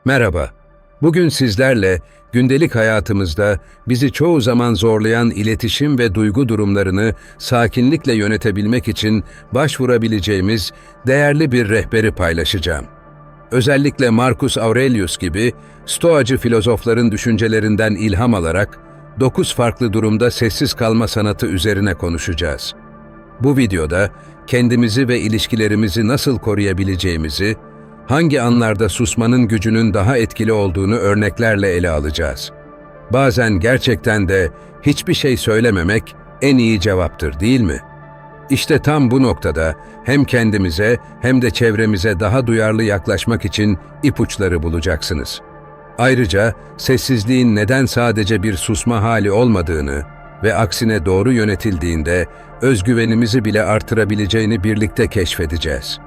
Merhaba. Bugün sizlerle gündelik hayatımızda bizi çoğu zaman zorlayan iletişim ve duygu durumlarını sakinlikle yönetebilmek için başvurabileceğimiz değerli bir rehberi paylaşacağım. Özellikle Marcus Aurelius gibi Stoacı filozofların düşüncelerinden ilham alarak 9 farklı durumda sessiz kalma sanatı üzerine konuşacağız. Bu videoda kendimizi ve ilişkilerimizi nasıl koruyabileceğimizi, hangi anlarda susmanın gücünün daha etkili olduğunu örneklerle ele alacağız. Bazen gerçekten de hiçbir şey söylememek en iyi cevaptır, değil mi? İşte tam bu noktada hem kendimize hem de çevremize daha duyarlı yaklaşmak için ipuçları bulacaksınız. Ayrıca sessizliğin neden sadece bir susma hali olmadığını ve aksine doğru yönetildiğinde özgüvenimizi bile artırabileceğini birlikte keşfedeceğiz.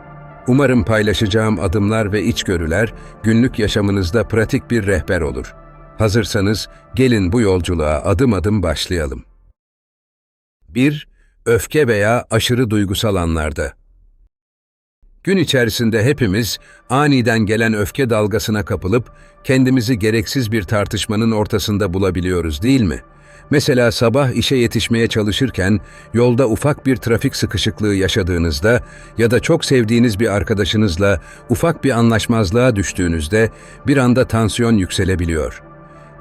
Umarım paylaşacağım adımlar ve içgörüler günlük yaşamınızda pratik bir rehber olur. Hazırsanız gelin bu yolculuğa adım adım başlayalım. 1. Öfke veya aşırı duygusal anlarda. Gün içerisinde hepimiz aniden gelen öfke dalgasına kapılıp kendimizi gereksiz bir tartışmanın ortasında bulabiliyoruz, değil mi? Mesela sabah işe yetişmeye çalışırken yolda ufak bir trafik sıkışıklığı yaşadığınızda ya da çok sevdiğiniz bir arkadaşınızla ufak bir anlaşmazlığa düştüğünüzde bir anda tansiyon yükselebiliyor.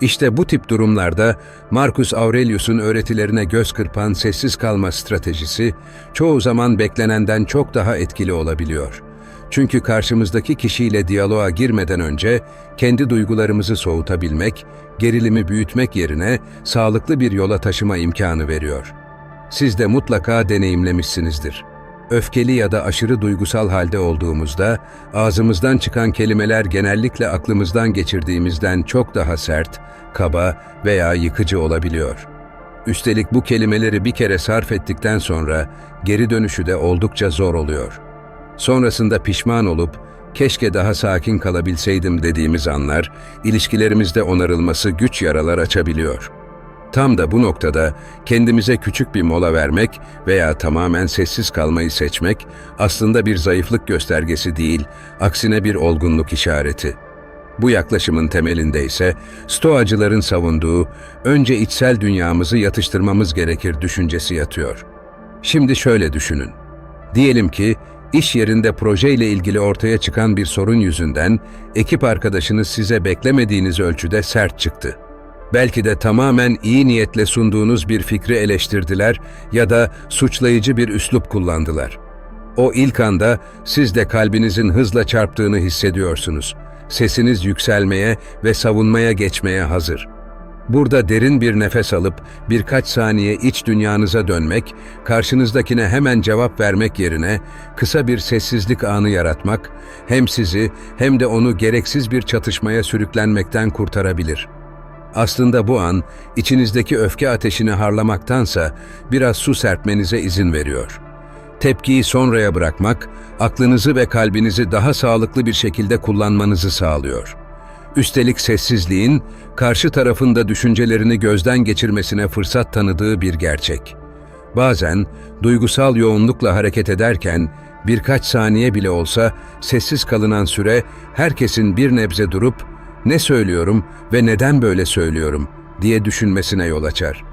İşte bu tip durumlarda Marcus Aurelius'un öğretilerine göz kırpan sessiz kalma stratejisi çoğu zaman beklenenden çok daha etkili olabiliyor. Çünkü karşımızdaki kişiyle diyaloğa girmeden önce kendi duygularımızı soğutabilmek, gerilimi büyütmek yerine sağlıklı bir yola taşıma imkanı veriyor. Siz de mutlaka deneyimlemişsinizdir. Öfkeli ya da aşırı duygusal halde olduğumuzda, ağzımızdan çıkan kelimeler genellikle aklımızdan geçirdiğimizden çok daha sert, kaba veya yıkıcı olabiliyor. Üstelik bu kelimeleri bir kere sarf ettikten sonra geri dönüşü de oldukça zor oluyor. Sonrasında pişman olup, keşke daha sakin kalabilseydim dediğimiz anlar, ilişkilerimizde onarılması güç yaralar açabiliyor. Tam da bu noktada kendimize küçük bir mola vermek veya tamamen sessiz kalmayı seçmek aslında bir zayıflık göstergesi değil, aksine bir olgunluk işareti. Bu yaklaşımın temelinde ise Stoacıların savunduğu önce içsel dünyamızı yatıştırmamız gerekir düşüncesi yatıyor. Şimdi şöyle düşünün. Diyelim ki iş yerinde projeyle ilgili ortaya çıkan bir sorun yüzünden ekip arkadaşınız size beklemediğiniz ölçüde sert çıktı. Belki de tamamen iyi niyetle sunduğunuz bir fikri eleştirdiler ya da suçlayıcı bir üslup kullandılar. O ilk anda siz de kalbinizin hızla çarptığını hissediyorsunuz. Sesiniz yükselmeye ve savunmaya geçmeye hazır. Burada derin bir nefes alıp birkaç saniye iç dünyanıza dönmek, karşınızdakine hemen cevap vermek yerine kısa bir sessizlik anı yaratmak, hem sizi hem de onu gereksiz bir çatışmaya sürüklenmekten kurtarabilir. Aslında bu an, içinizdeki öfke ateşini harlamaktansa biraz su serpmenize izin veriyor. Tepkiyi sonraya bırakmak, aklınızı ve kalbinizi daha sağlıklı bir şekilde kullanmanızı sağlıyor. Üstelik sessizliğin, karşı tarafın da düşüncelerini gözden geçirmesine fırsat tanıdığı bir gerçek. Bazen, duygusal yoğunlukla hareket ederken, birkaç saniye bile olsa sessiz kalınan süre, herkesin bir nebze durup, "Ne söylüyorum ve neden böyle söylüyorum?" diye düşünmesine yol açar.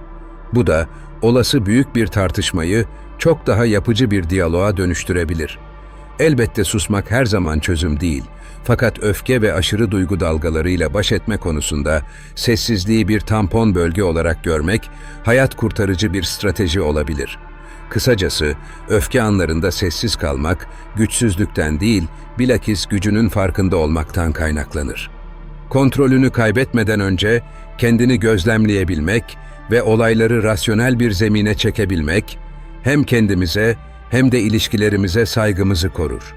Bu da olası büyük bir tartışmayı çok daha yapıcı bir diyaloğa dönüştürebilir. Elbette susmak her zaman çözüm değil. Fakat öfke ve aşırı duygu dalgalarıyla baş etme konusunda sessizliği bir tampon bölge olarak görmek hayat kurtarıcı bir strateji olabilir. Kısacası öfke anlarında sessiz kalmak güçsüzlükten değil, bilakis gücünün farkında olmaktan kaynaklanır. Kontrolünü kaybetmeden önce kendini gözlemleyebilmek ve olayları rasyonel bir zemine çekebilmek, hem kendimize hem de ilişkilerimize saygımızı korur.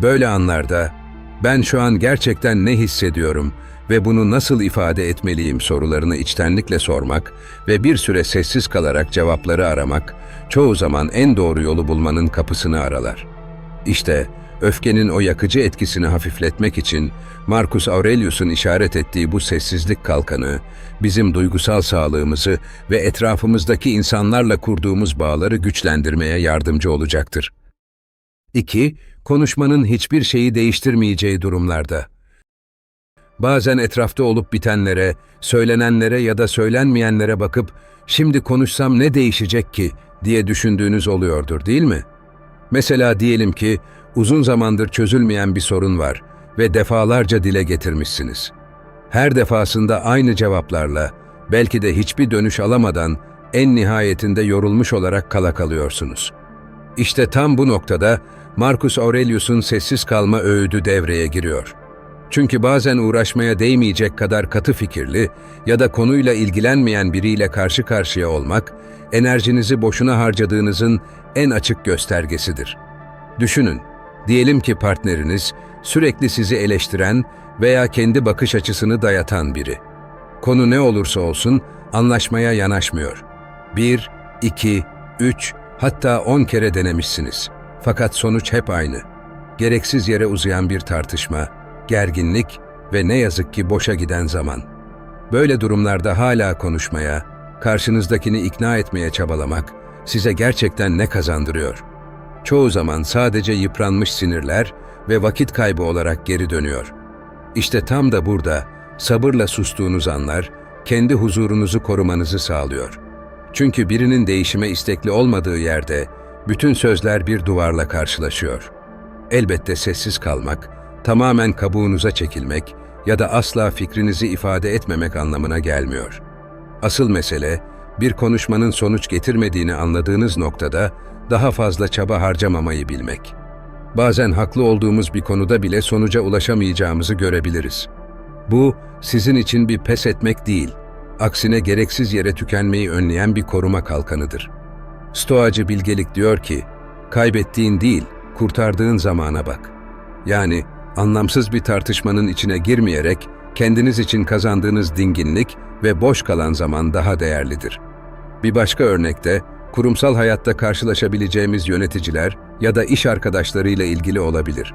Böyle anlarda, "Ben şu an gerçekten ne hissediyorum ve bunu nasıl ifade etmeliyim?" sorularını içtenlikle sormak ve bir süre sessiz kalarak cevapları aramak, çoğu zaman en doğru yolu bulmanın kapısını aralar. İşte, öfkenin o yakıcı etkisini hafifletmek için Marcus Aurelius'un işaret ettiği bu sessizlik kalkanı, bizim duygusal sağlığımızı ve etrafımızdaki insanlarla kurduğumuz bağları güçlendirmeye yardımcı olacaktır. 2. Konuşmanın hiçbir şeyi değiştirmeyeceği durumlarda. Bazen etrafta olup bitenlere, söylenenlere ya da söylenmeyenlere bakıp "Şimdi konuşsam ne değişecek ki?" diye düşündüğünüz oluyordur, değil mi? Mesela diyelim ki uzun zamandır çözülmeyen bir sorun var ve defalarca dile getirmişsiniz. Her defasında aynı cevaplarla, belki de hiçbir dönüş alamadan en nihayetinde yorulmuş olarak kala kalıyorsunuz. İşte tam bu noktada Marcus Aurelius'un sessiz kalma öğüdü devreye giriyor. Çünkü bazen uğraşmaya değmeyecek kadar katı fikirli ya da konuyla ilgilenmeyen biriyle karşı karşıya olmak, enerjinizi boşuna harcadığınızın en açık göstergesidir. Düşünün, diyelim ki partneriniz sürekli sizi eleştiren veya kendi bakış açısını dayatan biri. Konu ne olursa olsun anlaşmaya yanaşmıyor. 1, 2, 3, hatta 10 kere denemişsiniz. Fakat sonuç hep aynı. Gereksiz yere uzayan bir tartışma, gerginlik ve ne yazık ki boşa giden zaman. Böyle durumlarda hala konuşmaya, karşınızdakini ikna etmeye çabalamak size gerçekten ne kazandırıyor? Çoğu zaman sadece yıpranmış sinirler ve vakit kaybı olarak geri dönüyor. İşte tam da burada sabırla sustuğunuz anlar kendi huzurunuzu korumanızı sağlıyor. Çünkü birinin değişime istekli olmadığı yerde bütün sözler bir duvarla karşılaşıyor. Elbette sessiz kalmak, tamamen kabuğunuza çekilmek ya da asla fikrinizi ifade etmemek anlamına gelmiyor. Asıl mesele, bir konuşmanın sonuç getirmediğini anladığınız noktada daha fazla çaba harcamamayı bilmek. Bazen haklı olduğumuz bir konuda bile sonuca ulaşamayacağımızı görebiliriz. Bu, sizin için bir pes etmek değil, aksine gereksiz yere tükenmeyi önleyen bir koruma kalkanıdır. Stoacı bilgelik diyor ki, kaybettiğin değil, kurtardığın zamana bak. Yani anlamsız bir tartışmanın içine girmeyerek kendiniz için kazandığınız dinginlik ve boş kalan zaman daha değerlidir. Bir başka örnekte, kurumsal hayatta karşılaşabileceğimiz yöneticiler ya da iş arkadaşlarıyla ilgili olabilir.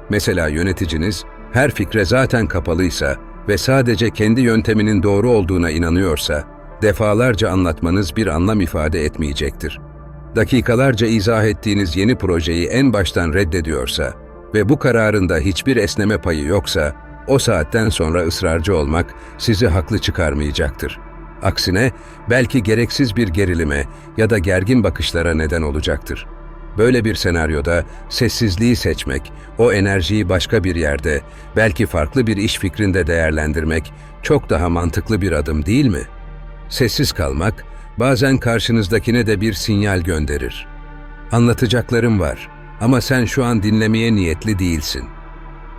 Mesela yöneticiniz her fikre zaten kapalıysa ve sadece kendi yönteminin doğru olduğuna inanıyorsa, defalarca anlatmanız bir anlam ifade etmeyecektir. Dakikalarca izah ettiğiniz yeni projeyi en baştan reddediyorsa ve bu kararında hiçbir esneme payı yoksa, o saatten sonra ısrarcı olmak sizi haklı çıkarmayacaktır. Aksine belki gereksiz bir gerilime ya da gergin bakışlara neden olacaktır. Böyle bir senaryoda sessizliği seçmek, o enerjiyi başka bir yerde, belki farklı bir iş fikrinde değerlendirmek çok daha mantıklı bir adım değil mi? Sessiz kalmak, bazen karşınızdakine de bir sinyal gönderir. Anlatacaklarım var ama sen şu an dinlemeye niyetli değilsin.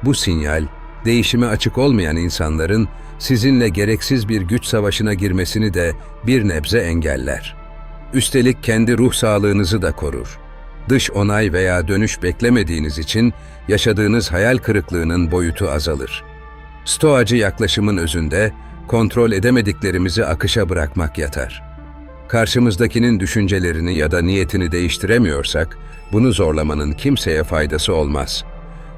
Bu sinyal, değişime açık olmayan insanların sizinle gereksiz bir güç savaşına girmesini de bir nebze engeller. Üstelik kendi ruh sağlığınızı da korur. Dış onay veya dönüş beklemediğiniz için yaşadığınız hayal kırıklığının boyutu azalır. Stoacı yaklaşımın özünde kontrol edemediklerimizi akışa bırakmak yatar. Karşımızdakinin düşüncelerini ya da niyetini değiştiremiyorsak, bunu zorlamanın kimseye faydası olmaz.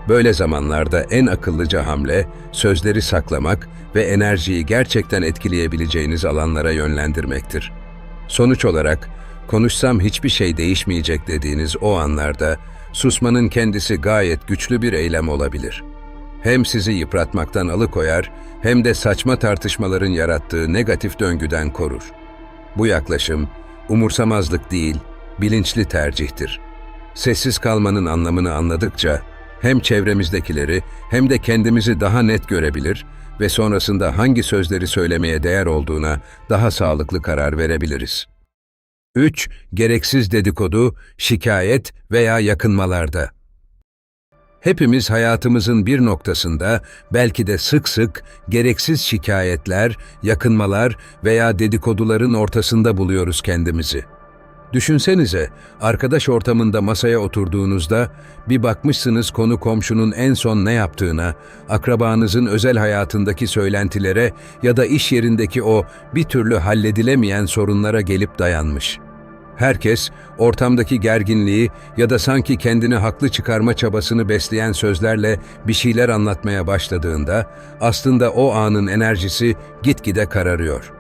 Böyle zamanlarda en akıllıca hamle, sözleri saklamak ve enerjiyi gerçekten etkileyebileceğiniz alanlara yönlendirmektir. Sonuç olarak, konuşsam hiçbir şey değişmeyecek dediğiniz o anlarda, susmanın kendisi gayet güçlü bir eylem olabilir. Hem sizi yıpratmaktan alıkoyar, hem de saçma tartışmaların yarattığı negatif döngüden korur. Bu yaklaşım, umursamazlık değil, bilinçli tercihtir. Sessiz kalmanın anlamını anladıkça, hem çevremizdekileri hem de kendimizi daha net görebilir ve sonrasında hangi sözleri söylemeye değer olduğuna daha sağlıklı karar verebiliriz. 3. Gereksiz dedikodu, şikayet veya yakınmalarda. Hepimiz hayatımızın bir noktasında belki de sık sık gereksiz şikayetler, yakınmalar veya dedikoduların ortasında buluyoruz kendimizi. Düşünsenize, arkadaş ortamında masaya oturduğunuzda bir bakmışsınız konu komşunun en son ne yaptığına, akrabanızın özel hayatındaki söylentilere ya da iş yerindeki o bir türlü halledilemeyen sorunlara gelip dayanmış. Herkes, ortamdaki gerginliği ya da sanki kendini haklı çıkarma çabasını besleyen sözlerle bir şeyler anlatmaya başladığında, aslında o anın enerjisi gitgide kararıyor.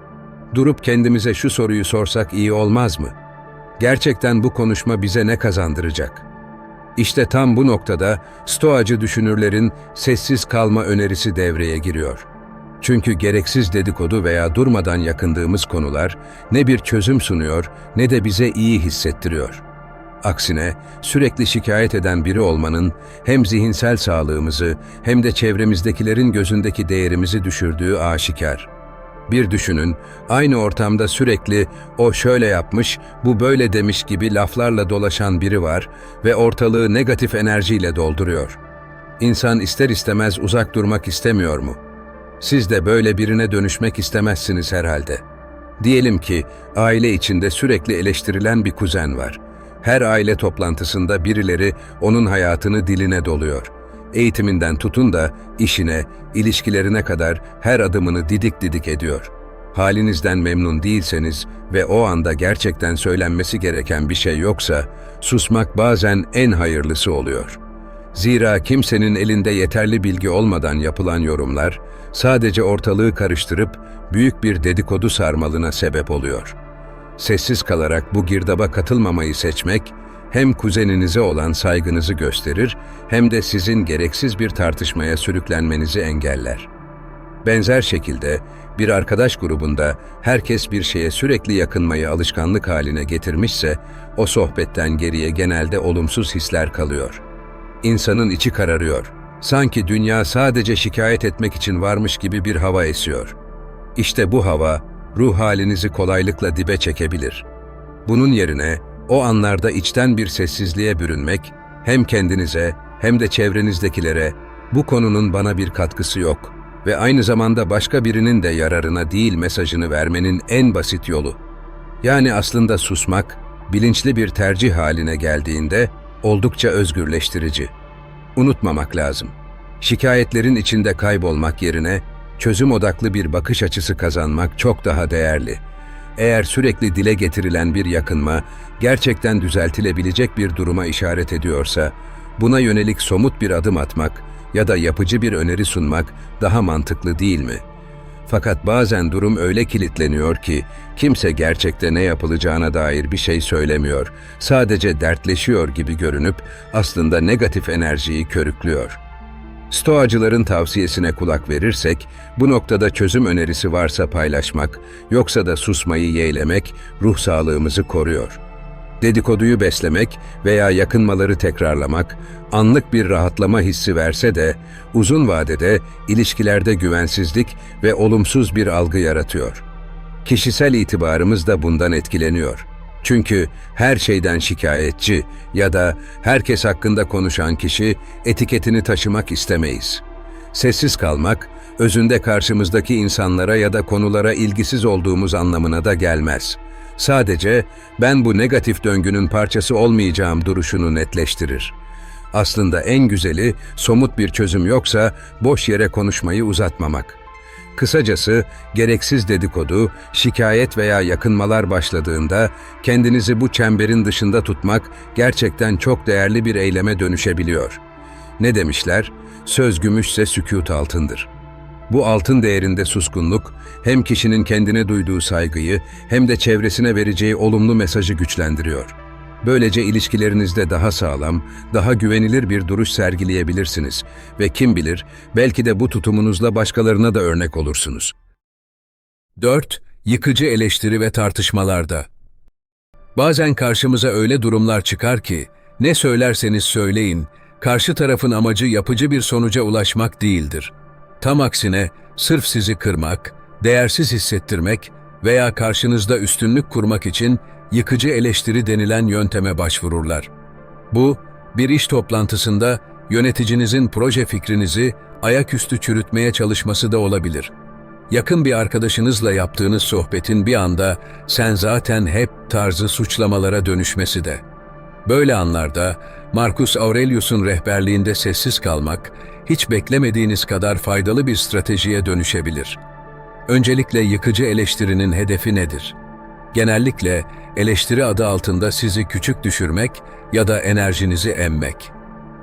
Durup kendimize şu soruyu sorsak iyi olmaz mı? Gerçekten bu konuşma bize ne kazandıracak? İşte tam bu noktada Stoacı düşünürlerin sessiz kalma önerisi devreye giriyor. Çünkü gereksiz dedikodu veya durmadan yakındığımız konular ne bir çözüm sunuyor ne de bize iyi hissettiriyor. Aksine sürekli şikayet eden biri olmanın hem zihinsel sağlığımızı hem de çevremizdekilerin gözündeki değerimizi düşürdüğü aşikar. Bir düşünün, aynı ortamda sürekli "o şöyle yapmış, bu böyle demiş" gibi laflarla dolaşan biri var ve ortalığı negatif enerjiyle dolduruyor. İnsan ister istemez uzak durmak istemiyor mu? Siz de böyle birine dönüşmek istemezsiniz herhalde. Diyelim ki aile içinde sürekli eleştirilen bir kuzen var. Her aile toplantısında birileri onun hayatını diline doluyor. Eğitiminden tutun da işine, ilişkilerine kadar her adımını didik didik ediyor. Halinizden memnun değilseniz ve o anda gerçekten söylenmesi gereken bir şey yoksa, susmak bazen en hayırlısı oluyor. Zira kimsenin elinde yeterli bilgi olmadan yapılan yorumlar, sadece ortalığı karıştırıp büyük bir dedikodu sarmalına sebep oluyor. Sessiz kalarak bu girdaba katılmamayı seçmek, hem kuzeninize olan saygınızı gösterir, hem de sizin gereksiz bir tartışmaya sürüklenmenizi engeller. Benzer şekilde, bir arkadaş grubunda herkes bir şeye sürekli yakınmayı alışkanlık haline getirmişse, o sohbetten geriye genelde olumsuz hisler kalıyor. İnsanın içi kararıyor. Sanki dünya sadece şikayet etmek için varmış gibi bir hava esiyor. İşte bu hava, ruh halinizi kolaylıkla dibe çekebilir. Bunun yerine, o anlarda içten bir sessizliğe bürünmek, hem kendinize hem de çevrenizdekilere "bu konunun bana bir katkısı yok" ve aynı zamanda başka birinin de yararına değil mesajını vermenin en basit yolu. Yani aslında susmak, bilinçli bir tercih haline geldiğinde oldukça özgürleştirici. Unutmamak lazım. Şikayetlerin içinde kaybolmak yerine çözüm odaklı bir bakış açısı kazanmak çok daha değerli. Eğer sürekli dile getirilen bir yakınma gerçekten düzeltilebilecek bir duruma işaret ediyorsa, buna yönelik somut bir adım atmak ya da yapıcı bir öneri sunmak daha mantıklı değil mi? Fakat bazen durum öyle kilitleniyor ki kimse gerçekte ne yapılacağına dair bir şey söylemiyor, sadece dertleşiyor gibi görünüp aslında negatif enerjiyi körüklüyor. Stoacıların tavsiyesine kulak verirsek, bu noktada çözüm önerisi varsa paylaşmak, yoksa da susmayı yeğlemek ruh sağlığımızı koruyor. Dedikoduyu beslemek veya yakınmaları tekrarlamak, anlık bir rahatlama hissi verse de, uzun vadede ilişkilerde güvensizlik ve olumsuz bir algı yaratıyor. Kişisel itibarımız da bundan etkileniyor. Çünkü her şeyden şikayetçi ya da herkes hakkında konuşan kişi etiketini taşımak istemeyiz. Sessiz kalmak, özünde karşımızdaki insanlara ya da konulara ilgisiz olduğumuz anlamına da gelmez. Sadece ben bu negatif döngünün parçası olmayacağım duruşunu netleştirir. Aslında en güzeli, somut bir çözüm yoksa boş yere konuşmayı uzatmamak. Kısacası, gereksiz dedikodu, şikayet veya yakınmalar başladığında kendinizi bu çemberin dışında tutmak gerçekten çok değerli bir eyleme dönüşebiliyor. Ne demişler? Söz gümüşse sükût altındır. Bu altın değerinde suskunluk, hem kişinin kendine duyduğu saygıyı hem de çevresine vereceği olumlu mesajı güçlendiriyor. Böylece ilişkilerinizde daha sağlam, daha güvenilir bir duruş sergileyebilirsiniz ve kim bilir, belki de bu tutumunuzla başkalarına da örnek olursunuz. 4. Yıkıcı eleştiri ve tartışmalarda. Bazen karşımıza öyle durumlar çıkar ki, ne söylerseniz söyleyin, karşı tarafın amacı yapıcı bir sonuca ulaşmak değildir. Tam aksine, sırf sizi kırmak, değersiz hissettirmek veya karşınızda üstünlük kurmak için yıkıcı eleştiri denilen yönteme başvururlar. Bu, bir iş toplantısında yöneticinizin proje fikrinizi ayaküstü çürütmeye çalışması da olabilir. Yakın bir arkadaşınızla yaptığınız sohbetin bir anda "sen zaten hep" tarzı suçlamalara dönüşmesi de. Böyle anlarda Marcus Aurelius'un rehberliğinde sessiz kalmak, hiç beklemediğiniz kadar faydalı bir stratejiye dönüşebilir. Öncelikle yıkıcı eleştirinin hedefi nedir? Genellikle eleştiri adı altında sizi küçük düşürmek ya da enerjinizi emmek.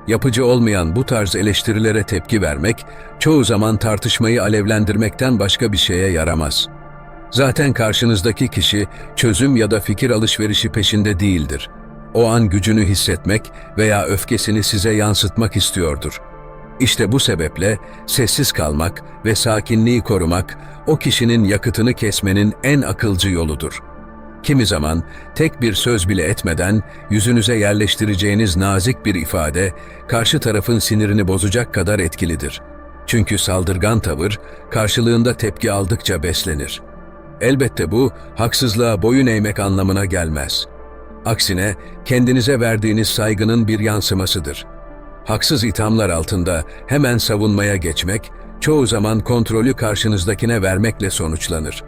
Yapıcı olmayan bu tarz eleştirilere tepki vermek, çoğu zaman tartışmayı alevlendirmekten başka bir şeye yaramaz. Zaten karşınızdaki kişi çözüm ya da fikir alışverişi peşinde değildir. O an gücünü hissetmek veya öfkesini size yansıtmak istiyordur. İşte bu sebeple sessiz kalmak ve sakinliği korumak o kişinin yakıtını kesmenin en akılcı yoludur. Kimi zaman tek bir söz bile etmeden yüzünüze yerleştireceğiniz nazik bir ifade karşı tarafın sinirini bozacak kadar etkilidir. Çünkü saldırgan tavır karşılığında tepki aldıkça beslenir. Elbette bu haksızlığa boyun eğmek anlamına gelmez. Aksine kendinize verdiğiniz saygının bir yansımasıdır. Haksız ithamlar altında hemen savunmaya geçmek, çoğu zaman kontrolü karşınızdakine vermekle sonuçlanır.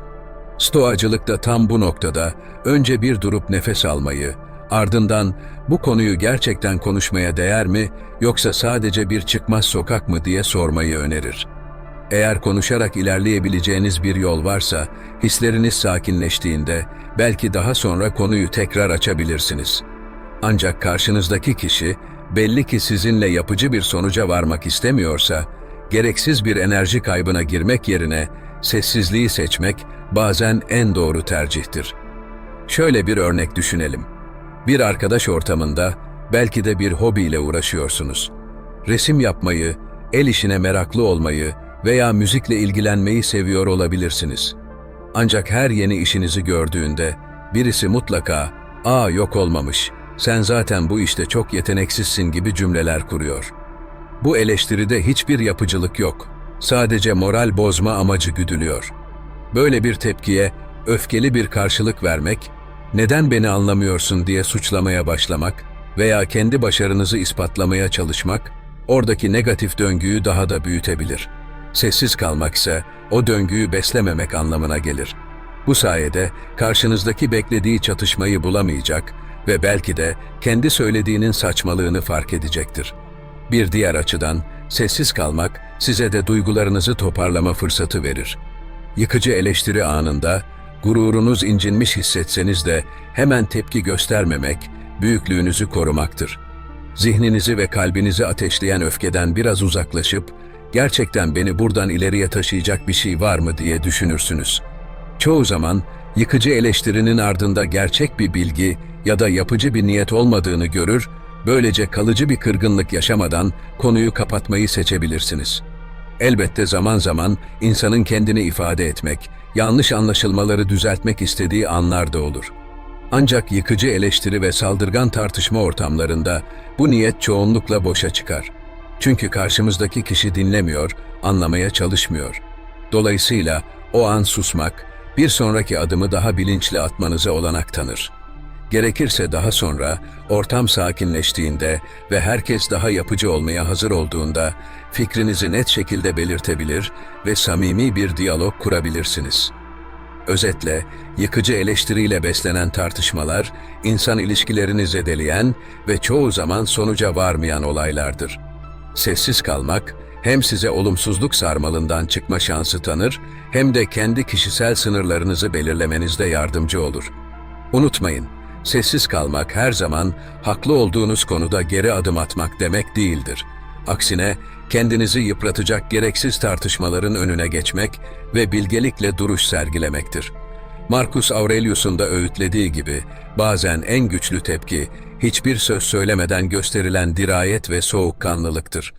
Stoacılık da tam bu noktada önce bir durup nefes almayı, ardından bu konuyu gerçekten konuşmaya değer mi yoksa sadece bir çıkmaz sokak mı diye sormayı önerir. Eğer konuşarak ilerleyebileceğiniz bir yol varsa, hisleriniz sakinleştiğinde belki daha sonra konuyu tekrar açabilirsiniz. Ancak karşınızdaki kişi belli ki sizinle yapıcı bir sonuca varmak istemiyorsa, gereksiz bir enerji kaybına girmek yerine sessizliği seçmek bazen en doğru tercihtir. Şöyle bir örnek düşünelim. Bir arkadaş ortamında belki de bir hobiyle uğraşıyorsunuz. Resim yapmayı, el işine meraklı olmayı veya müzikle ilgilenmeyi seviyor olabilirsiniz. Ancak her yeni işinizi gördüğünde birisi mutlaka "Aa, yok olmamış, sen zaten bu işte çok yeteneksizsin" gibi cümleler kuruyor. Bu eleştiride hiçbir yapıcılık yok. Sadece moral bozma amacı güdülüyor. Böyle bir tepkiye öfkeli bir karşılık vermek, "Neden beni anlamıyorsun?" diye suçlamaya başlamak veya kendi başarınızı ispatlamaya çalışmak, oradaki negatif döngüyü daha da büyütebilir. Sessiz kalmak ise o döngüyü beslememek anlamına gelir. Bu sayede karşınızdaki beklediği çatışmayı bulamayacak ve belki de kendi söylediğinin saçmalığını fark edecektir. Bir diğer açıdan, sessiz kalmak size de duygularınızı toparlama fırsatı verir. Yıkıcı eleştiri anında, gururunuz incinmiş hissetseniz de hemen tepki göstermemek, büyüklüğünüzü korumaktır. Zihninizi ve kalbinizi ateşleyen öfkeden biraz uzaklaşıp, gerçekten beni buradan ileriye taşıyacak bir şey var mı diye düşünürsünüz. Çoğu zaman yıkıcı eleştirinin ardında gerçek bir bilgi ya da yapıcı bir niyet olmadığını görür, böylece kalıcı bir kırgınlık yaşamadan konuyu kapatmayı seçebilirsiniz. Elbette zaman zaman insanın kendini ifade etmek, yanlış anlaşılmaları düzeltmek istediği anlar da olur. Ancak yıkıcı eleştiri ve saldırgan tartışma ortamlarında bu niyet çoğunlukla boşa çıkar. Çünkü karşımızdaki kişi dinlemiyor, anlamaya çalışmıyor. Dolayısıyla o an susmak, bir sonraki adımı daha bilinçli atmanıza olanak tanır. Gerekirse daha sonra, ortam sakinleştiğinde ve herkes daha yapıcı olmaya hazır olduğunda, fikrinizi net şekilde belirtebilir ve samimi bir diyalog kurabilirsiniz. Özetle, yıkıcı eleştiriyle beslenen tartışmalar, insan ilişkilerini zedeleyen ve çoğu zaman sonuca varmayan olaylardır. Sessiz kalmak, hem size olumsuzluk sarmalından çıkma şansı tanır, hem de kendi kişisel sınırlarınızı belirlemenizde yardımcı olur. Unutmayın, sessiz kalmak her zaman haklı olduğunuz konuda geri adım atmak demek değildir. Aksine kendinizi yıpratacak gereksiz tartışmaların önüne geçmek ve bilgelikle duruş sergilemektir. Marcus Aurelius'un da öğütlediği gibi bazen en güçlü tepki hiçbir söz söylemeden gösterilen dirayet ve soğukkanlılıktır.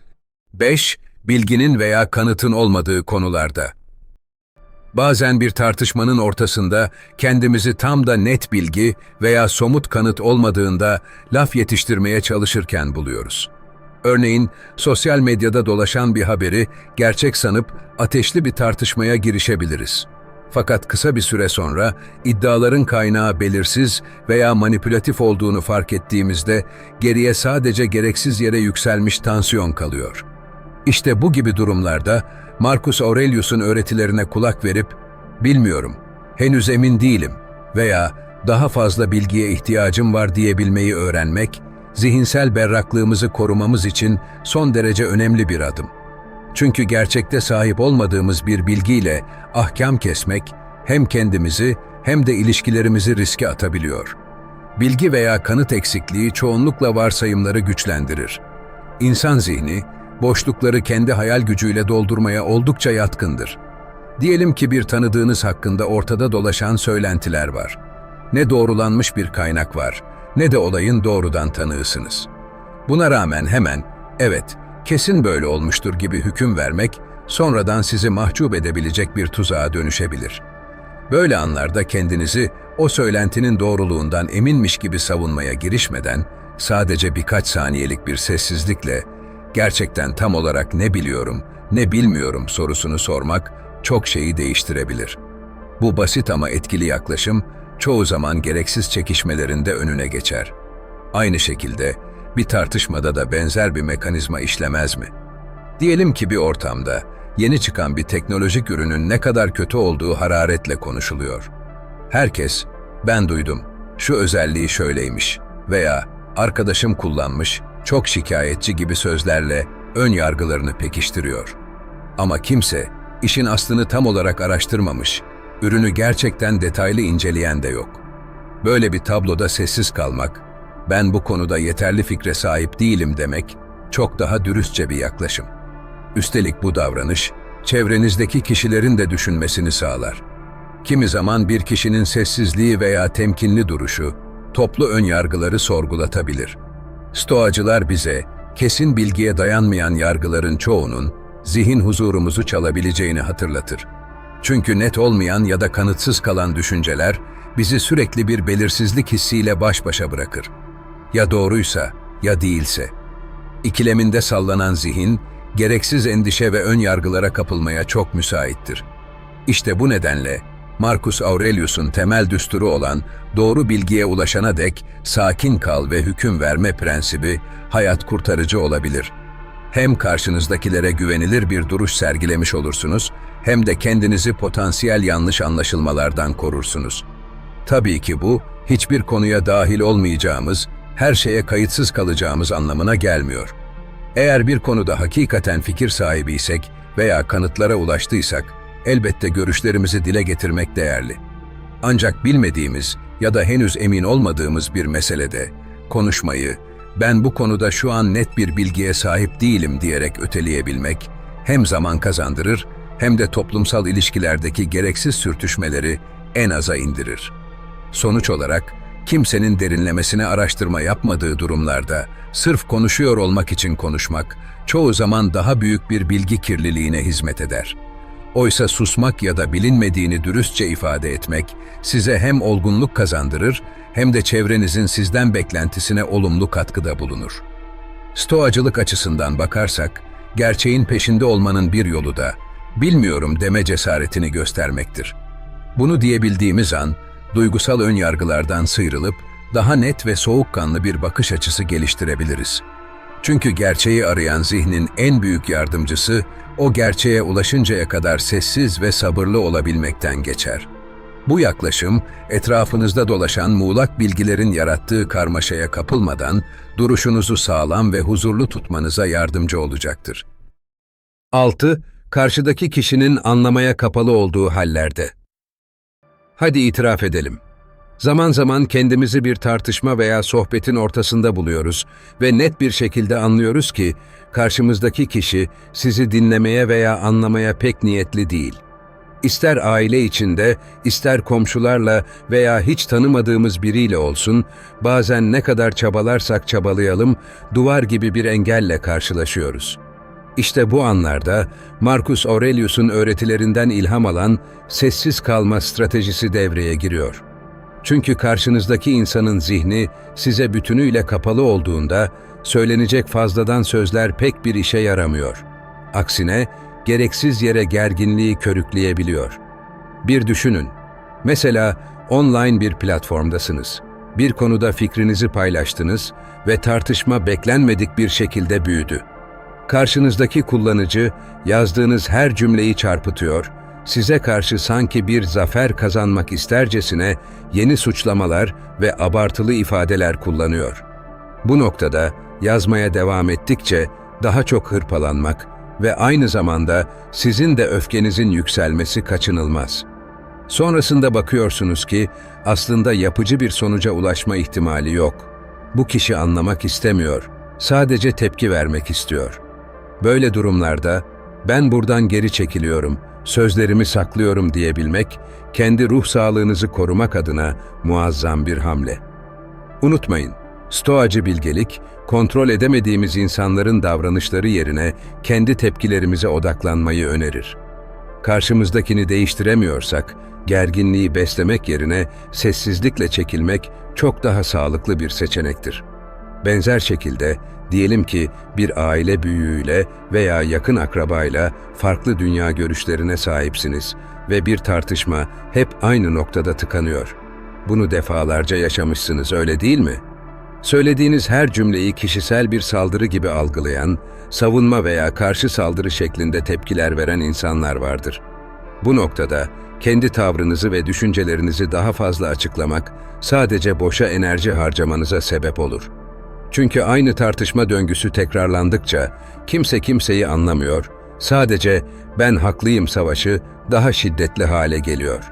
5. Bilginin veya kanıtın olmadığı konularda. Bazen bir tartışmanın ortasında kendimizi tam da net bilgi veya somut kanıt olmadığında laf yetiştirmeye çalışırken buluyoruz. Örneğin sosyal medyada dolaşan bir haberi gerçek sanıp ateşli bir tartışmaya girişebiliriz. Fakat kısa bir süre sonra iddiaların kaynağı belirsiz veya manipülatif olduğunu fark ettiğimizde geriye sadece gereksiz yere yükselmiş tansiyon kalıyor. İşte bu gibi durumlarda Marcus Aurelius'un öğretilerine kulak verip "Bilmiyorum, henüz emin değilim" veya "Daha fazla bilgiye ihtiyacım var" diyebilmeyi öğrenmek, zihinsel berraklığımızı korumamız için son derece önemli bir adım. Çünkü gerçekte sahip olmadığımız bir bilgiyle ahkam kesmek hem kendimizi hem de ilişkilerimizi riske atabiliyor. Bilgi veya kanıt eksikliği çoğunlukla varsayımları güçlendirir. İnsan zihni, boşlukları kendi hayal gücüyle doldurmaya oldukça yatkındır. Diyelim ki bir tanıdığınız hakkında ortada dolaşan söylentiler var. Ne doğrulanmış bir kaynak var, ne de olayın doğrudan tanığısınız. Buna rağmen hemen, evet, kesin böyle olmuştur gibi hüküm vermek, sonradan sizi mahcup edebilecek bir tuzağa dönüşebilir. Böyle anlarda kendinizi o söylentinin doğruluğundan eminmiş gibi savunmaya girişmeden, sadece birkaç saniyelik bir sessizlikle, gerçekten tam olarak ne biliyorum, ne bilmiyorum sorusunu sormak çok şeyi değiştirebilir. Bu basit ama etkili yaklaşım, çoğu zaman gereksiz çekişmelerin de önüne geçer. Aynı şekilde, bir tartışmada da benzer bir mekanizma işlemez mi? Diyelim ki bir ortamda, yeni çıkan bir teknolojik ürünün ne kadar kötü olduğu hararetle konuşuluyor. Herkes, ben duydum, şu özelliği şöyleymiş veya arkadaşım kullanmış, çok şikayetçi gibi sözlerle ön yargılarını pekiştiriyor. Ama kimse, işin aslını tam olarak araştırmamış, ürünü gerçekten detaylı inceleyen de yok. Böyle bir tabloda sessiz kalmak, ben bu konuda yeterli fikre sahip değilim demek, çok daha dürüstçe bir yaklaşım. Üstelik bu davranış, çevrenizdeki kişilerin de düşünmesini sağlar. Kimi zaman bir kişinin sessizliği veya temkinli duruşu, toplu önyargıları sorgulatabilir. Stoacılar bize, kesin bilgiye dayanmayan yargıların çoğunun, zihin huzurumuzu çalabileceğini hatırlatır. Çünkü net olmayan ya da kanıtsız kalan düşünceler, bizi sürekli bir belirsizlik hissiyle baş başa bırakır. Ya doğruysa, ya değilse. İkileminde sallanan zihin, gereksiz endişe ve ön yargılara kapılmaya çok müsaittir. İşte bu nedenle, Marcus Aurelius'un temel düsturu olan doğru bilgiye ulaşana dek sakin kal ve hüküm verme prensibi hayat kurtarıcı olabilir. Hem karşınızdakilere güvenilir bir duruş sergilemiş olursunuz, hem de kendinizi potansiyel yanlış anlaşılmalardan korursunuz. Tabii ki bu, hiçbir konuya dahil olmayacağımız, her şeye kayıtsız kalacağımız anlamına gelmiyor. Eğer bir konuda hakikaten fikir sahibiysek veya kanıtlara ulaştıysak, elbette görüşlerimizi dile getirmek değerli. Ancak bilmediğimiz ya da henüz emin olmadığımız bir meselede, konuşmayı, ben bu konuda şu an net bir bilgiye sahip değilim diyerek öteleyebilmek, hem zaman kazandırır, hem de toplumsal ilişkilerdeki gereksiz sürtüşmeleri en aza indirir. Sonuç olarak, kimsenin derinlemesine araştırma yapmadığı durumlarda, sırf konuşuyor olmak için konuşmak, çoğu zaman daha büyük bir bilgi kirliliğine hizmet eder. Oysa susmak ya da bilinmediğini dürüstçe ifade etmek, size hem olgunluk kazandırır, hem de çevrenizin sizden beklentisine olumlu katkıda bulunur. Stoacılık açısından bakarsak, gerçeğin peşinde olmanın bir yolu da, bilmiyorum deme cesaretini göstermektir. Bunu diyebildiğimiz an, duygusal önyargılardan sıyrılıp, daha net ve soğukkanlı bir bakış açısı geliştirebiliriz. Çünkü gerçeği arayan zihnin en büyük yardımcısı, o gerçeğe ulaşıncaya kadar sessiz ve sabırlı olabilmekten geçer. Bu yaklaşım, etrafınızda dolaşan muğlak bilgilerin yarattığı karmaşaya kapılmadan, duruşunuzu sağlam ve huzurlu tutmanıza yardımcı olacaktır. 6. Karşıdaki kişinin anlamaya kapalı olduğu hallerde. Hadi itiraf edelim. Zaman zaman kendimizi bir tartışma veya sohbetin ortasında buluyoruz ve net bir şekilde anlıyoruz ki karşımızdaki kişi sizi dinlemeye veya anlamaya pek niyetli değil. İster aile içinde, ister komşularla veya hiç tanımadığımız biriyle olsun, bazen ne kadar çabalarsak çabalayalım, duvar gibi bir engelle karşılaşıyoruz. İşte bu anlarda Marcus Aurelius'un öğretilerinden ilham alan sessiz kalma stratejisi devreye giriyor. Çünkü karşınızdaki insanın zihni size bütünüyle kapalı olduğunda söylenecek fazladan sözler pek bir işe yaramıyor. Aksine gereksiz yere gerginliği körükleyebiliyor. Bir düşünün. Mesela online bir platformdasınız. Bir konuda fikrinizi paylaştınız ve tartışma beklenmedik bir şekilde büyüdü. Karşınızdaki kullanıcı yazdığınız her cümleyi çarpıtıyor, size karşı sanki bir zafer kazanmak istercesine yeni suçlamalar ve abartılı ifadeler kullanıyor. Bu noktada yazmaya devam ettikçe daha çok hırpalanmak ve aynı zamanda sizin de öfkenizin yükselmesi kaçınılmaz. Sonrasında bakıyorsunuz ki aslında yapıcı bir sonuca ulaşma ihtimali yok. Bu kişi anlamak istemiyor, sadece tepki vermek istiyor. Böyle durumlarda ben buradan geri çekiliyorum, sözlerimi saklıyorum diyebilmek, kendi ruh sağlığınızı korumak adına muazzam bir hamle. Unutmayın, Stoacı bilgelik, kontrol edemediğimiz insanların davranışları yerine kendi tepkilerimize odaklanmayı önerir. Karşımızdakini değiştiremiyorsak, gerginliği beslemek yerine sessizlikle çekilmek çok daha sağlıklı bir seçenektir. Benzer şekilde, diyelim ki bir aile büyüğüyle veya yakın akrabayla farklı dünya görüşlerine sahipsiniz ve bir tartışma hep aynı noktada tıkanıyor. Bunu defalarca yaşamışsınız, öyle değil mi? Söylediğiniz her cümleyi kişisel bir saldırı gibi algılayan, savunma veya karşı saldırı şeklinde tepkiler veren insanlar vardır. Bu noktada kendi tavrınızı ve düşüncelerinizi daha fazla açıklamak sadece boşa enerji harcamanıza sebep olur. Çünkü aynı tartışma döngüsü tekrarlandıkça kimse kimseyi anlamıyor, sadece ben haklıyım savaşı daha şiddetli hale geliyor.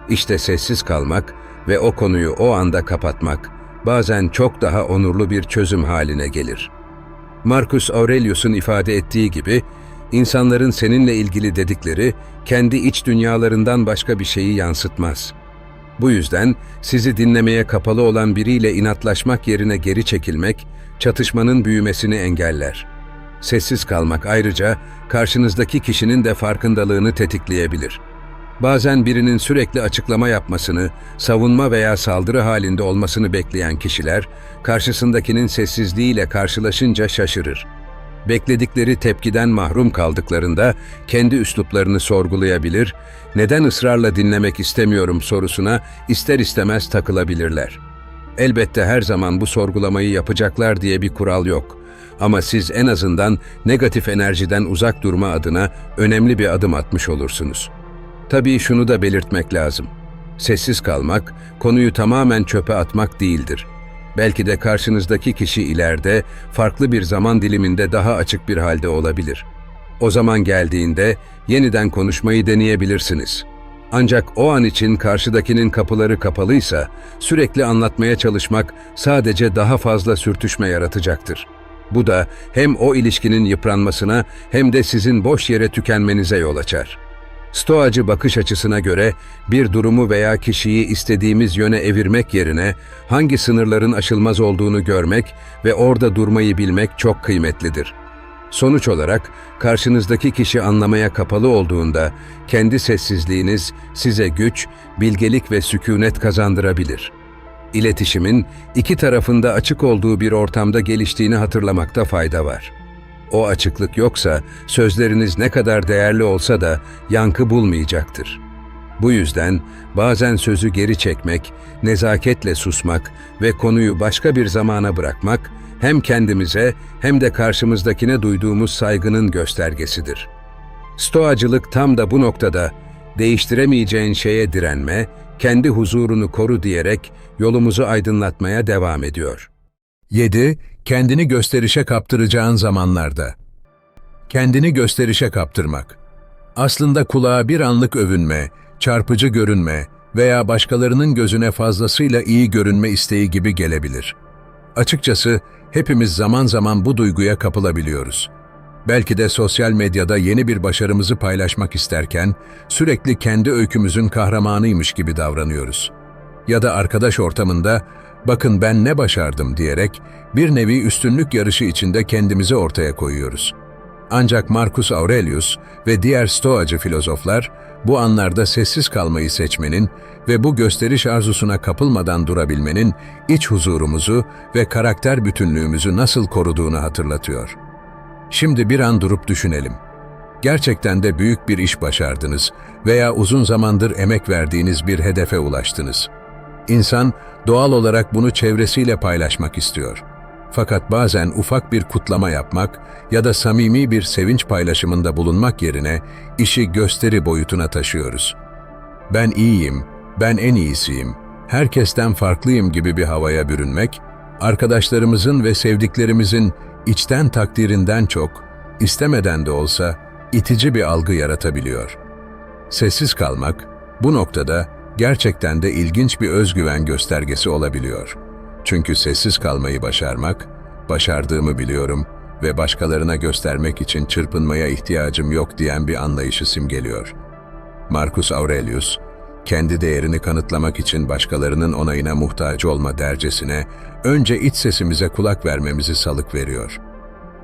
İşte sessiz kalmak ve o konuyu o anda kapatmak bazen çok daha onurlu bir çözüm haline gelir. Marcus Aurelius'un ifade ettiği gibi, insanların seninle ilgili dedikleri kendi iç dünyalarından başka bir şeyi yansıtmaz. Bu yüzden sizi dinlemeye kapalı olan biriyle inatlaşmak yerine geri çekilmek, çatışmanın büyümesini engeller. Sessiz kalmak ayrıca karşınızdaki kişinin de farkındalığını tetikleyebilir. Bazen birinin sürekli açıklama yapmasını, savunma veya saldırı halinde olmasını bekleyen kişiler, karşısındakinin sessizliğiyle karşılaşınca şaşırır. Bekledikleri tepkiden mahrum kaldıklarında kendi üsluplarını sorgulayabilir, neden ısrarla dinlemek istemiyorum sorusuna ister istemez takılabilirler. Elbette her zaman bu sorgulamayı yapacaklar diye bir kural yok. Ama siz en azından negatif enerjiden uzak durma adına önemli bir adım atmış olursunuz. Tabii şunu da belirtmek lazım. Sessiz kalmak, konuyu tamamen çöpe atmak değildir. Belki de karşınızdaki kişi ileride, farklı bir zaman diliminde daha açık bir halde olabilir. O zaman geldiğinde yeniden konuşmayı deneyebilirsiniz. Ancak o an için karşıdakinin kapıları kapalıysa, sürekli anlatmaya çalışmak sadece daha fazla sürtüşme yaratacaktır. Bu da hem o ilişkinin yıpranmasına hem de sizin boş yere tükenmenize yol açar. Stoacı bakış açısına göre bir durumu veya kişiyi istediğimiz yöne evirmek yerine hangi sınırların aşılmaz olduğunu görmek ve orada durmayı bilmek çok kıymetlidir. Sonuç olarak karşınızdaki kişi anlamaya kapalı olduğunda kendi sessizliğiniz size güç, bilgelik ve sükûnet kazandırabilir. İletişimin iki tarafında açık olduğu bir ortamda geliştiğini hatırlamakta fayda var. O açıklık yoksa sözleriniz ne kadar değerli olsa da yankı bulmayacaktır. Bu yüzden bazen sözü geri çekmek, nezaketle susmak ve konuyu başka bir zamana bırakmak hem kendimize hem de karşımızdakine duyduğumuz saygının göstergesidir. Stoacılık tam da bu noktada değiştiremeyeceğin şeye direnme, kendi huzurunu koru diyerek yolumuzu aydınlatmaya devam ediyor. 7. Kendini gösterişe kaptıracağın zamanlarda. Kendini gösterişe kaptırmak. Aslında kulağa bir anlık övünme, çarpıcı görünme veya başkalarının gözüne fazlasıyla iyi görünme isteği gibi gelebilir. Açıkçası hepimiz zaman zaman bu duyguya kapılabiliyoruz. Belki de sosyal medyada yeni bir başarımızı paylaşmak isterken sürekli kendi öykümüzün kahramanıymış gibi davranıyoruz. Ya da arkadaş ortamında "bakın ben ne başardım" diyerek bir nevi üstünlük yarışı içinde kendimizi ortaya koyuyoruz. Ancak Marcus Aurelius ve diğer Stoacı filozoflar bu anlarda sessiz kalmayı seçmenin ve bu gösteriş arzusuna kapılmadan durabilmenin iç huzurumuzu ve karakter bütünlüğümüzü nasıl koruduğunu hatırlatıyor. Şimdi bir an durup düşünelim. Gerçekten de büyük bir iş başardınız veya uzun zamandır emek verdiğiniz bir hedefe ulaştınız. İnsan doğal olarak bunu çevresiyle paylaşmak istiyor. Fakat bazen ufak bir kutlama yapmak ya da samimi bir sevinç paylaşımında bulunmak yerine işi gösteri boyutuna taşıyoruz. Ben iyiyim, ben en iyisiyim, herkesten farklıyım gibi bir havaya bürünmek, arkadaşlarımızın ve sevdiklerimizin içten takdirinden çok, istemeden de olsa itici bir algı yaratabiliyor. Sessiz kalmak, bu noktada gerçekten de ilginç bir özgüven göstergesi olabiliyor. Çünkü sessiz kalmayı başarmak, başardığımı biliyorum ve başkalarına göstermek için çırpınmaya ihtiyacım yok diyen bir anlayışı simgeliyor. Marcus Aurelius, Kendi değerini kanıtlamak için başkalarının onayına muhtaç olma dercesine önce iç sesimize kulak vermemizi salık veriyor.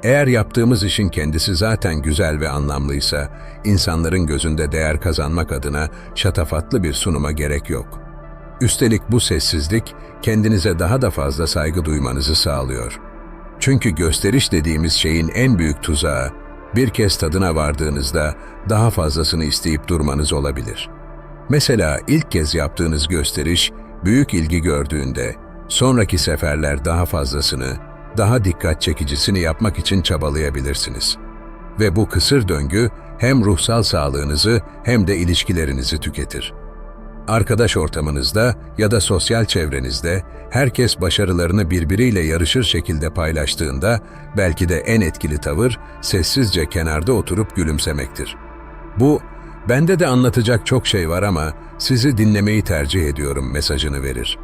Eğer yaptığımız işin kendisi zaten güzel ve anlamlıysa, insanların gözünde değer kazanmak adına şatafatlı bir sunuma gerek yok. Üstelik bu sessizlik kendinize daha da fazla saygı duymanızı sağlıyor. Çünkü gösteriş dediğimiz şeyin en büyük tuzağı, bir kez tadına vardığınızda daha fazlasını isteyip durmanız olabilir. Mesela ilk kez yaptığınız gösteriş büyük ilgi gördüğünde, sonraki seferler daha fazlasını, daha dikkat çekicisini yapmak için çabalayabilirsiniz. Ve bu kısır döngü hem ruhsal sağlığınızı hem de ilişkilerinizi tüketir. Arkadaş ortamınızda ya da sosyal çevrenizde herkes başarılarını birbiriyle yarışır şekilde paylaştığında belki de en etkili tavır sessizce kenarda oturup gülümsemektir. Bu, "Bende de anlatacak çok şey var ama sizi dinlemeyi tercih ediyorum" mesajını verir.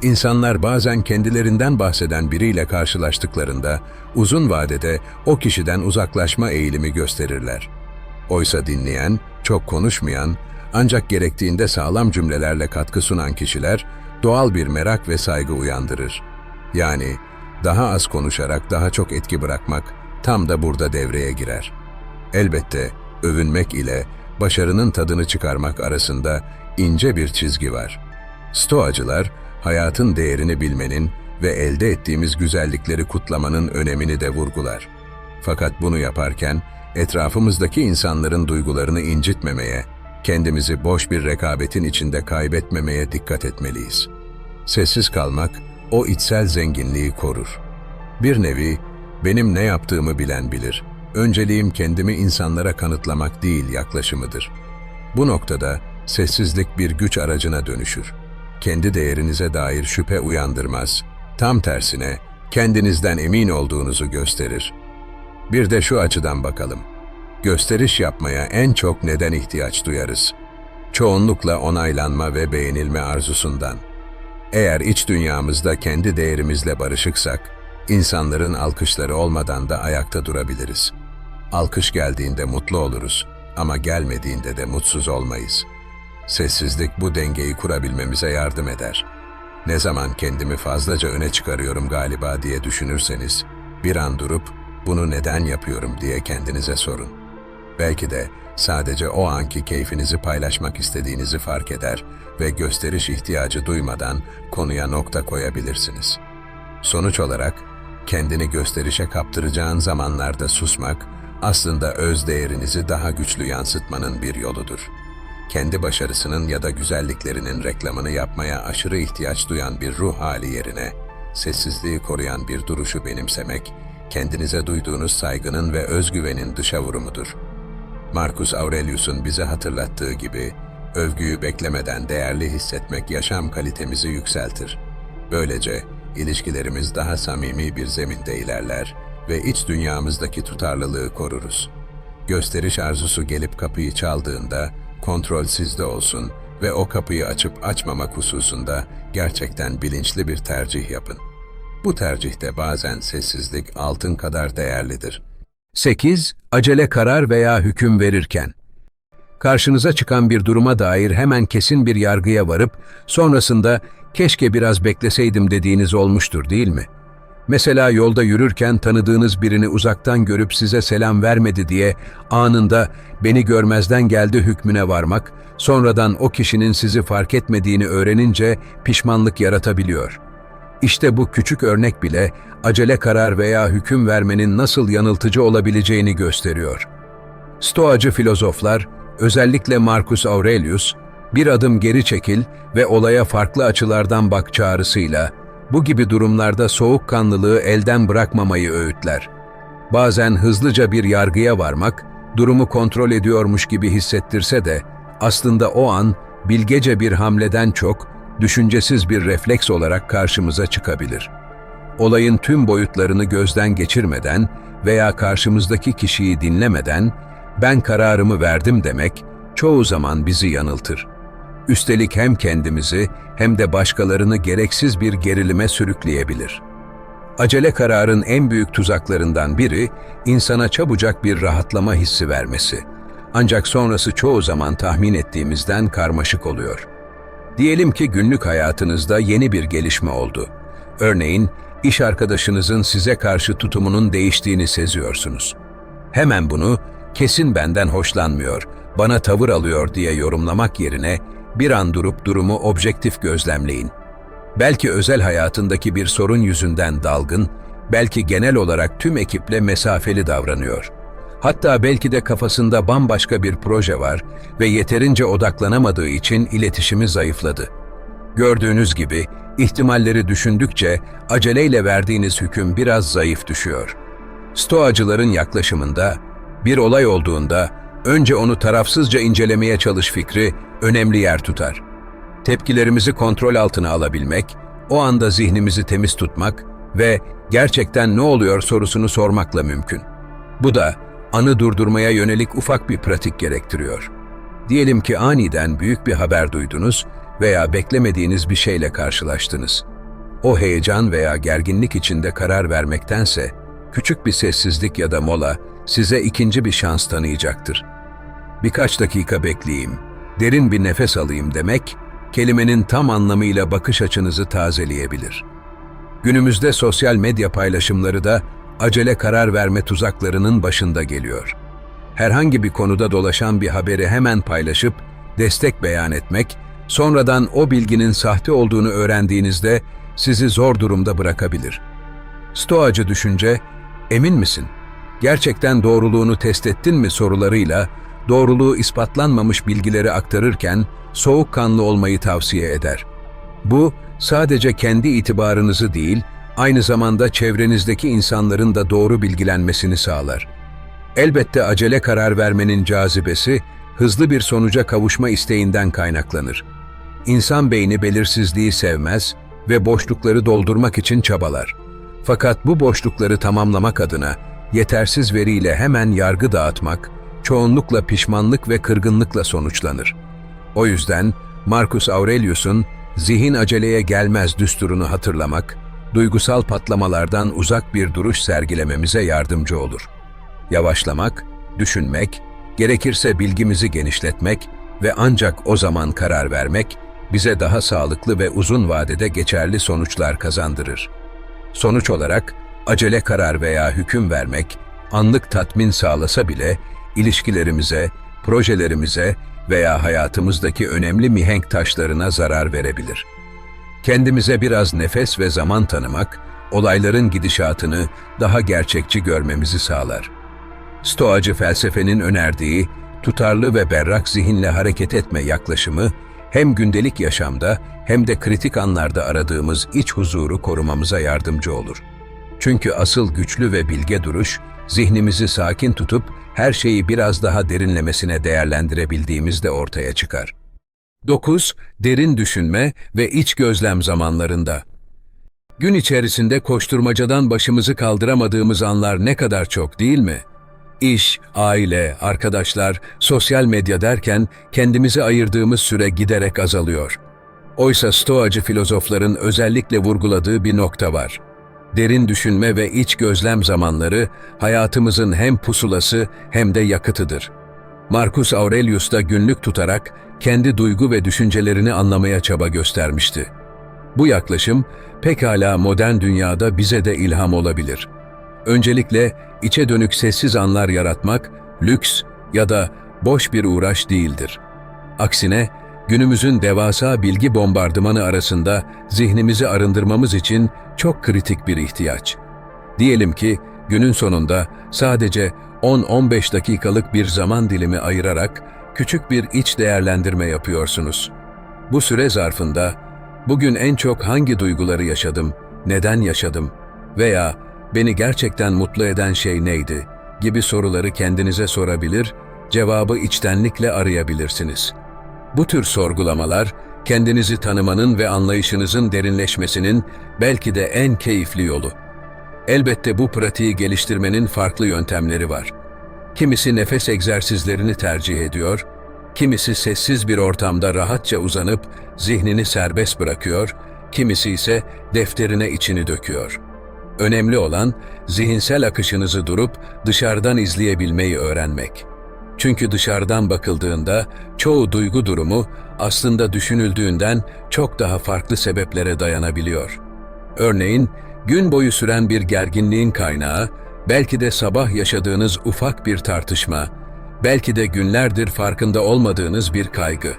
İnsanlar bazen kendilerinden bahseden biriyle karşılaştıklarında uzun vadede o kişiden uzaklaşma eğilimi gösterirler. Oysa dinleyen, çok konuşmayan, ancak gerektiğinde sağlam cümlelerle katkı sunan kişiler doğal bir merak ve saygı uyandırır. Yani daha az konuşarak daha çok etki bırakmak tam da burada devreye girer. Elbette övünmek ile başarının tadını çıkarmak arasında ince bir çizgi var. Stoacılar, hayatın değerini bilmenin ve elde ettiğimiz güzellikleri kutlamanın önemini de vurgular. Fakat bunu yaparken etrafımızdaki insanların duygularını incitmemeye, kendimizi boş bir rekabetin içinde kaybetmemeye dikkat etmeliyiz. Sessiz kalmak, o içsel zenginliği korur. Bir nevi, benim ne yaptığımı bilen bilir, önceliğim kendimi insanlara kanıtlamak değil yaklaşımıdır. Bu noktada sessizlik bir güç aracına dönüşür. Kendi değerinize dair şüphe uyandırmaz, tam tersine kendinizden emin olduğunuzu gösterir. Bir de şu açıdan bakalım. Gösteriş yapmaya en çok neden ihtiyaç duyarız? Çoğunlukla onaylanma ve beğenilme arzusundan. Eğer iç dünyamızda kendi değerimizle barışıksak, insanların alkışları olmadan da ayakta durabiliriz. Alkış geldiğinde mutlu oluruz ama gelmediğinde de mutsuz olmayız. Sessizlik bu dengeyi kurabilmemize yardım eder. Ne zaman kendimi fazlaca öne çıkarıyorum galiba diye düşünürseniz, bir an durup bunu neden yapıyorum diye kendinize sorun. Belki de sadece o anki keyfinizi paylaşmak istediğinizi fark eder ve gösteriş ihtiyacı duymadan konuya nokta koyabilirsiniz. Sonuç olarak, kendini gösterişe kaptıracağın zamanlarda susmak, aslında öz değerinizi daha güçlü yansıtmanın bir yoludur. Kendi başarısının ya da güzelliklerinin reklamını yapmaya aşırı ihtiyaç duyan bir ruh hali yerine, sessizliği koruyan bir duruşu benimsemek, kendinize duyduğunuz saygının ve özgüvenin dışa vurumudur. Marcus Aurelius'un bize hatırlattığı gibi, övgüyü beklemeden değerli hissetmek yaşam kalitemizi yükseltir. Böylece ilişkilerimiz daha samimi bir zeminde ilerler ve iç dünyamızdaki tutarlılığı koruruz. Gösteriş arzusu gelip kapıyı çaldığında, kontrol sizde olsun ve o kapıyı açıp açmamak hususunda gerçekten bilinçli bir tercih yapın. Bu tercihte bazen sessizlik altın kadar değerlidir. 8. Acele karar veya hüküm verirken. Karşınıza çıkan bir duruma dair hemen kesin bir yargıya varıp sonrasında "keşke biraz bekleseydim" dediğiniz olmuştur, değil mi? Mesela yolda yürürken tanıdığınız birini uzaktan görüp size selam vermedi diye anında "beni görmezden geldi" hükmüne varmak, sonradan o kişinin sizi fark etmediğini öğrenince pişmanlık yaratabiliyor. İşte bu küçük örnek bile acele karar veya hüküm vermenin nasıl yanıltıcı olabileceğini gösteriyor. Stoacı filozoflar, özellikle Marcus Aurelius, "bir adım geri çekil ve olaya farklı açılardan bak" çağrısıyla bu gibi durumlarda soğukkanlılığı elden bırakmamayı öğütler. Bazen hızlıca bir yargıya varmak, durumu kontrol ediyormuş gibi hissettirse de aslında o an bilgece bir hamleden çok, düşüncesiz bir refleks olarak karşımıza çıkabilir. Olayın tüm boyutlarını gözden geçirmeden veya karşımızdaki kişiyi dinlemeden "ben kararımı verdim" demek çoğu zaman bizi yanıltır. Üstelik hem kendimizi hem de başkalarını gereksiz bir gerilime sürükleyebilir. Acele kararın en büyük tuzaklarından biri, insana çabucak bir rahatlama hissi vermesi. Ancak sonrası çoğu zaman tahmin ettiğimizden karmaşık oluyor. Diyelim ki günlük hayatınızda yeni bir gelişme oldu. Örneğin, iş arkadaşınızın size karşı tutumunun değiştiğini seziyorsunuz. Hemen bunu, kesin benden hoşlanmıyor, bana tavır alıyor diye yorumlamak yerine bir an durup durumu objektif gözlemleyin. Belki özel hayatındaki bir sorun yüzünden dalgın, belki genel olarak tüm ekiple mesafeli davranıyor. Hatta belki de kafasında bambaşka bir proje var ve yeterince odaklanamadığı için iletişimi zayıfladı. Gördüğünüz gibi, ihtimalleri düşündükçe aceleyle verdiğiniz hüküm biraz zayıf düşüyor. Stoacıların yaklaşımında, bir olay olduğunda önce onu tarafsızca incelemeye çalış fikri önemli yer tutar. Tepkilerimizi kontrol altına alabilmek, o anda zihnimizi temiz tutmak ve gerçekten ne oluyor sorusunu sormakla mümkün. Bu da anı durdurmaya yönelik ufak bir pratik gerektiriyor. Diyelim ki aniden büyük bir haber duydunuz veya beklemediğiniz bir şeyle karşılaştınız. O heyecan veya gerginlik içinde karar vermektense, küçük bir sessizlik ya da mola size ikinci bir şans tanıyacaktır. Birkaç dakika bekleyeyim, derin bir nefes alayım demek, kelimenin tam anlamıyla bakış açınızı tazeleyebilir. Günümüzde sosyal medya paylaşımları da acele karar verme tuzaklarının başında geliyor. Herhangi bir konuda dolaşan bir haberi hemen paylaşıp destek beyan etmek, sonradan o bilginin sahte olduğunu öğrendiğinizde sizi zor durumda bırakabilir. Stoacı düşünce, emin misin? Gerçekten doğruluğunu test ettin mi sorularıyla, doğruluğu ispatlanmamış bilgileri aktarırken soğukkanlı olmayı tavsiye eder. Bu, sadece kendi itibarınızı değil, aynı zamanda çevrenizdeki insanların da doğru bilgilenmesini sağlar. Elbette acele karar vermenin cazibesi, hızlı bir sonuca kavuşma isteğinden kaynaklanır. İnsan beyni belirsizliği sevmez ve boşlukları doldurmak için çabalar. Fakat bu boşlukları tamamlamak adına yetersiz veriyle hemen yargı dağıtmak, çoğunlukla pişmanlık ve kırgınlıkla sonuçlanır. O yüzden Marcus Aurelius'un zihin aceleye gelmez düsturunu hatırlamak, duygusal patlamalardan uzak bir duruş sergilememize yardımcı olur. Yavaşlamak, düşünmek, gerekirse bilgimizi genişletmek ve ancak o zaman karar vermek, bize daha sağlıklı ve uzun vadede geçerli sonuçlar kazandırır. Sonuç olarak, acele karar veya hüküm vermek, anlık tatmin sağlasa bile, ilişkilerimize, projelerimize veya hayatımızdaki önemli mihenk taşlarına zarar verebilir. Kendimize biraz nefes ve zaman tanımak, olayların gidişatını daha gerçekçi görmemizi sağlar. Stoacı felsefenin önerdiği, tutarlı ve berrak zihinle hareket etme yaklaşımı, hem gündelik yaşamda hem de kritik anlarda aradığımız iç huzuru korumamıza yardımcı olur. Çünkü asıl güçlü ve bilge duruş, zihnimizi sakin tutup her şeyi biraz daha derinlemesine değerlendirebildiğimizde ortaya çıkar. 9. Derin düşünme ve iç gözlem zamanlarında. Gün içerisinde koşturmacadan başımızı kaldıramadığımız anlar ne kadar çok değil mi? İş, aile, arkadaşlar, sosyal medya derken kendimize ayırdığımız süre giderek azalıyor. Oysa Stoacı filozofların özellikle vurguladığı bir nokta var. Derin düşünme ve iç gözlem zamanları hayatımızın hem pusulası hem de yakıtıdır. Marcus Aurelius da günlük tutarak kendi duygu ve düşüncelerini anlamaya çaba göstermişti. Bu yaklaşım pekala modern dünyada bize de ilham olabilir. Öncelikle içe dönük sessiz anlar yaratmak lüks ya da boş bir uğraş değildir. Aksine günümüzün devasa bilgi bombardımanı arasında zihnimizi arındırmamız için çok kritik bir ihtiyaç. Diyelim ki günün sonunda sadece 10-15 dakikalık bir zaman dilimi ayırarak küçük bir iç değerlendirme yapıyorsunuz. Bu süre zarfında bugün en çok hangi duyguları yaşadım, neden yaşadım veya beni gerçekten mutlu eden şey neydi gibi soruları kendinize sorabilir, cevabı içtenlikle arayabilirsiniz. Bu tür sorgulamalar, kendinizi tanımanın ve anlayışınızın derinleşmesinin belki de en keyifli yolu. Elbette bu pratiği geliştirmenin farklı yöntemleri var. Kimisi nefes egzersizlerini tercih ediyor, kimisi sessiz bir ortamda rahatça uzanıp zihnini serbest bırakıyor, kimisi ise defterine içini döküyor. Önemli olan zihinsel akışınızı durup dışarıdan izleyebilmeyi öğrenmek. Çünkü dışarıdan bakıldığında çoğu duygu durumu aslında düşünüldüğünden çok daha farklı sebeplere dayanabiliyor. Örneğin, gün boyu süren bir gerginliğin kaynağı, belki de sabah yaşadığınız ufak bir tartışma, belki de günlerdir farkında olmadığınız bir kaygı.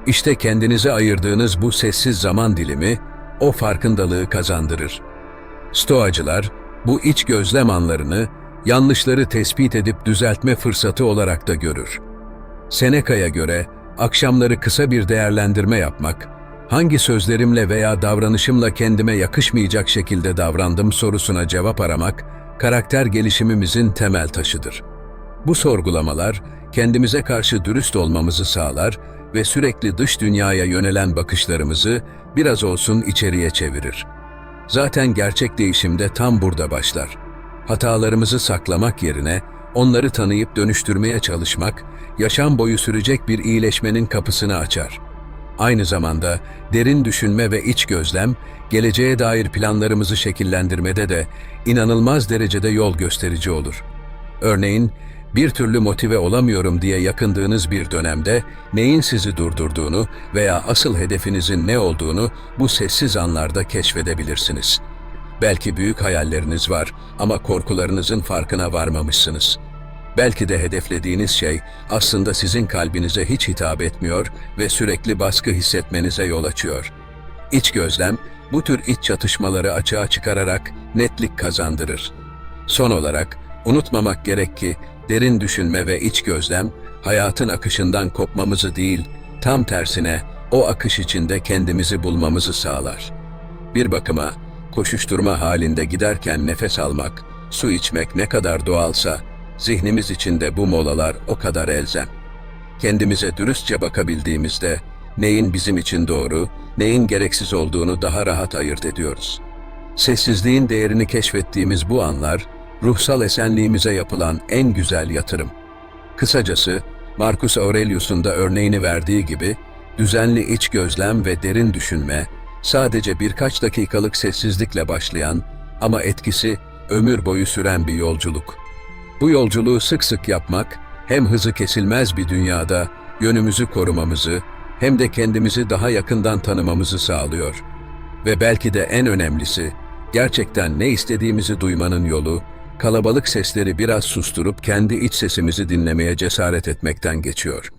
İşte kendinize ayırdığınız bu sessiz zaman dilimi, o farkındalığı kazandırır. Stoacılar, bu iç gözlem anlarını, yanlışları tespit edip düzeltme fırsatı olarak da görür. Seneca'ya göre, akşamları kısa bir değerlendirme yapmak, hangi sözlerimle veya davranışımla kendime yakışmayacak şekilde davrandım sorusuna cevap aramak, karakter gelişimimizin temel taşıdır. Bu sorgulamalar, kendimize karşı dürüst olmamızı sağlar ve sürekli dış dünyaya yönelen bakışlarımızı biraz olsun içeriye çevirir. Zaten gerçek değişim de tam burada başlar. Hatalarımızı saklamak yerine onları tanıyıp dönüştürmeye çalışmak, yaşam boyu sürecek bir iyileşmenin kapısını açar. Aynı zamanda derin düşünme ve iç gözlem, geleceğe dair planlarımızı şekillendirmede de inanılmaz derecede yol gösterici olur. Örneğin, bir türlü motive olamıyorum diye yakındığınız bir dönemde neyin sizi durdurduğunu veya asıl hedefinizin ne olduğunu bu sessiz anlarda keşfedebilirsiniz. Belki büyük hayalleriniz var ama korkularınızın farkına varmamışsınız. Belki de hedeflediğiniz şey aslında sizin kalbinize hiç hitap etmiyor ve sürekli baskı hissetmenize yol açıyor. İç gözlem, bu tür iç çatışmaları açığa çıkararak netlik kazandırır. Son olarak, unutmamak gerek ki, derin düşünme ve iç gözlem, hayatın akışından kopmamızı değil, tam tersine o akış içinde kendimizi bulmamızı sağlar. Bir bakıma, koşuşturma halinde giderken nefes almak, su içmek ne kadar doğalsa, zihnimiz için de bu molalar o kadar elzem. Kendimize dürüstçe bakabildiğimizde, neyin bizim için doğru, neyin gereksiz olduğunu daha rahat ayırt ediyoruz. Sessizliğin değerini keşfettiğimiz bu anlar, ruhsal esenliğimize yapılan en güzel yatırım. Kısacası, Marcus Aurelius'un da örneğini verdiği gibi, düzenli iç gözlem ve derin düşünme, sadece birkaç dakikalık sessizlikle başlayan ama etkisi ömür boyu süren bir yolculuk. Bu yolculuğu sık sık yapmak, hem hızı kesilmez bir dünyada yönümüzü korumamızı, hem de kendimizi daha yakından tanımamızı sağlıyor. Ve belki de en önemlisi, gerçekten ne istediğimizi duymanın yolu, kalabalık sesleri biraz susturup kendi iç sesimizi dinlemeye cesaret etmekten geçiyor.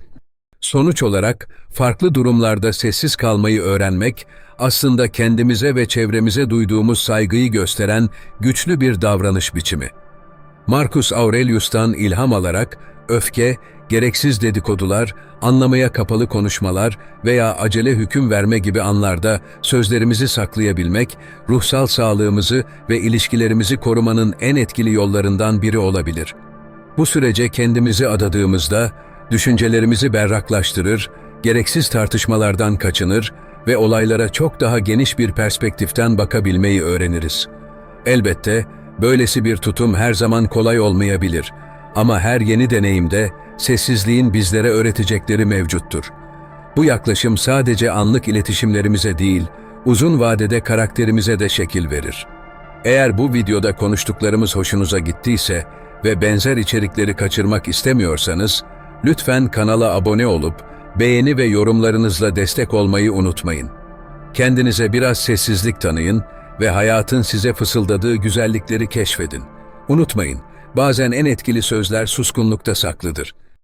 Sonuç olarak, farklı durumlarda sessiz kalmayı öğrenmek, aslında kendimize ve çevremize duyduğumuz saygıyı gösteren güçlü bir davranış biçimi. Marcus Aurelius'tan ilham alarak, öfke, gereksiz dedikodular, anlamaya kapalı konuşmalar veya acele hüküm verme gibi anlarda sözlerimizi saklayabilmek, ruhsal sağlığımızı ve ilişkilerimizi korumanın en etkili yollarından biri olabilir. Bu sürece kendimizi adadığımızda, düşüncelerimizi berraklaştırır, gereksiz tartışmalardan kaçınır ve olaylara çok daha geniş bir perspektiften bakabilmeyi öğreniriz. Elbette, böylesi bir tutum her zaman kolay olmayabilir ama her yeni deneyimde sessizliğin bizlere öğretecekleri mevcuttur. Bu yaklaşım sadece anlık iletişimlerimize değil, uzun vadede karakterimize de şekil verir. Eğer bu videoda konuştuklarımız hoşunuza gittiyse ve benzer içerikleri kaçırmak istemiyorsanız, lütfen kanala abone olup beğeni ve yorumlarınızla destek olmayı unutmayın. Kendinize biraz sessizlik tanıyın ve hayatın size fısıldadığı güzellikleri keşfedin. Unutmayın, bazen en etkili sözler suskunlukta saklıdır.